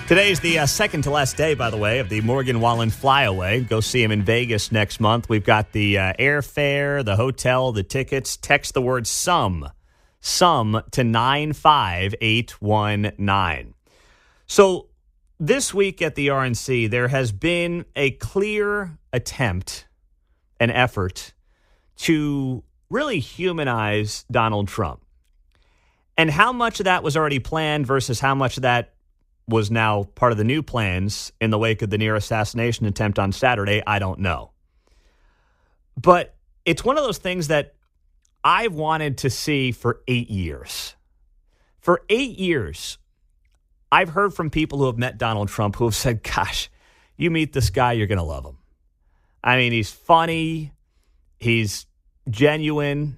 Today's the second to last day, by the way, of the Morgan Wallen Flyaway. Go see him in Vegas next month. We've got the airfare, the hotel, the tickets. Text the word SUM to 95819. So this week at the RNC, there has been a clear attempt, an effort to really humanize Donald Trump. And how much of that was already planned versus how much of that was now part of the new plans in the wake of the near assassination attempt on Saturday, I don't know. But it's one of those things that I've wanted to see for 8 years. For 8 years, I've heard from people who have met Donald Trump who have said, gosh, you meet this guy, you're going to love him. I mean, he's funny, he's genuine,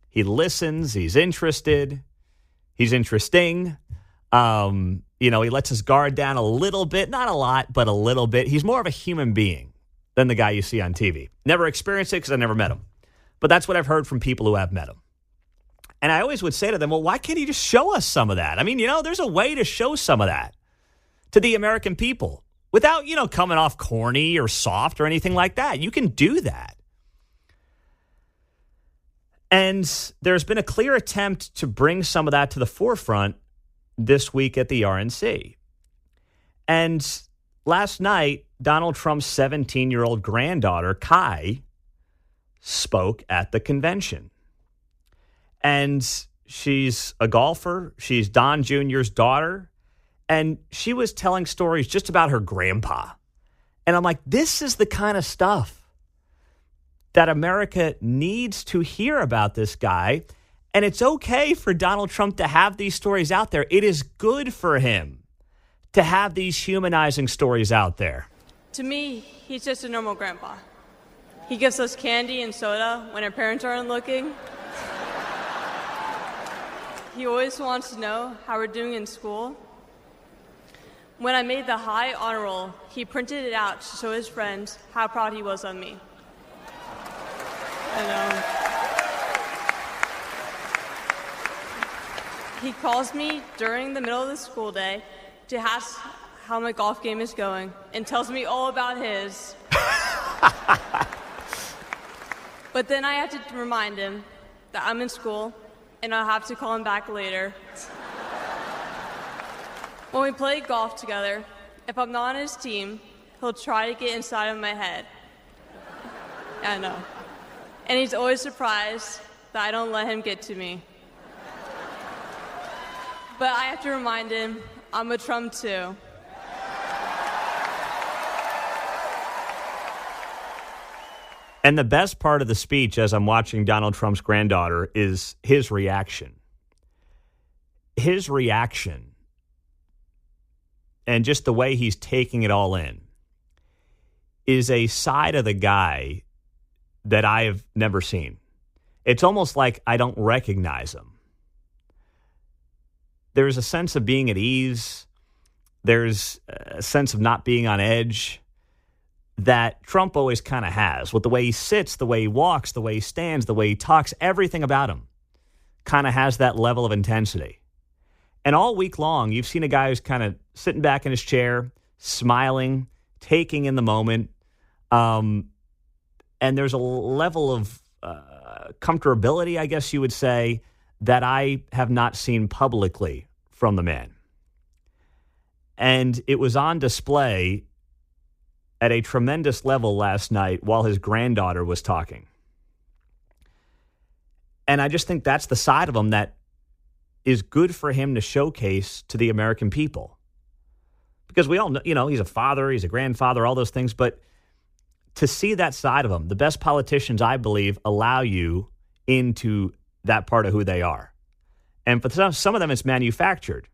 he listens, he's interested, he's interesting. He lets his guard down a little bit, not a lot, but a little bit. He's more of a human being than the guy you see on TV. Never experienced it because I never met him. But that's what I've heard from people who have met him. And I always would say to them, well, why can't he just show us some of that? I mean, there's a way to show some of that to the American people without, coming off corny or soft or anything like that. You can do that. And there's been a clear attempt to bring some of that to the forefront this week at the RNC. And last night, Donald Trump's 17-year-old granddaughter, Kai, spoke at the convention. And she's a golfer. She's Don Jr.'s daughter. And she was telling stories just about her grandpa. And I'm like, this is the kind of stuff that America needs to hear about this guy. And it's okay for Donald Trump to have these stories out there. It is good for him to have these humanizing stories out there. To me, he's just a normal grandpa. He gives us candy and soda when our parents aren't looking. He always wants to know how we're doing in school. When I made the high honor roll, he printed it out to show his friends how proud he was of me. And, he calls me during the middle of the school day to ask how my golf game is going and tells me all about his. But then I have to remind him that I'm in school and I'll have to call him back later. When we play golf together, if I'm not on his team, he'll try to get inside of my head. I know. And he's always surprised that I don't let him get to me. But I have to remind him, I'm a Trump too. And the best part of the speech as I'm watching Donald Trump's granddaughter is his reaction. His reaction and just the way he's taking it all in is a side of the guy that I have never seen. It's almost like I don't recognize him. There's a sense of being at ease. There's a sense of not being on edge that Trump always kind of has. With the way he sits, the way he walks, the way he stands, the way he talks, everything about him kind of has that level of intensity. And all week long, you've seen a guy who's kind of sitting back in his chair, smiling, taking in the moment. And there's a level of comfortability, I guess you would say, that I have not seen publicly from the man. And it was on display at a tremendous level last night while his granddaughter was talking. And I just think that's the side of him that is good for him to showcase to the American people. Because we all know, he's a father, he's a grandfather, all those things. But to see that side of him, the best politicians, I believe, allow you into that part of who they are. And for some of them, it's manufactured.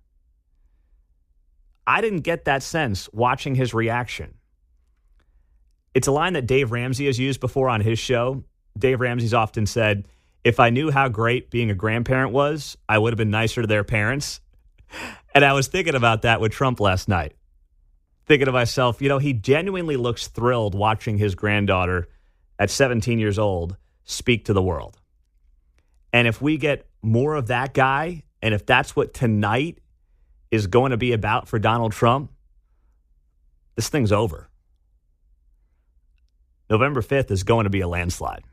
I didn't get that sense watching his reaction. It's a line that Dave Ramsey has used before on his show. Dave Ramsey's often said, if I knew how great being a grandparent was, I would have been nicer to their parents. And I was thinking about that with Trump last night. Thinking to myself, he genuinely looks thrilled watching his granddaughter at 17 years old speak to the world. And if we get more of that guy, and if that's what tonight is going to be about for Donald Trump, this thing's over. November 5th is going to be a landslide.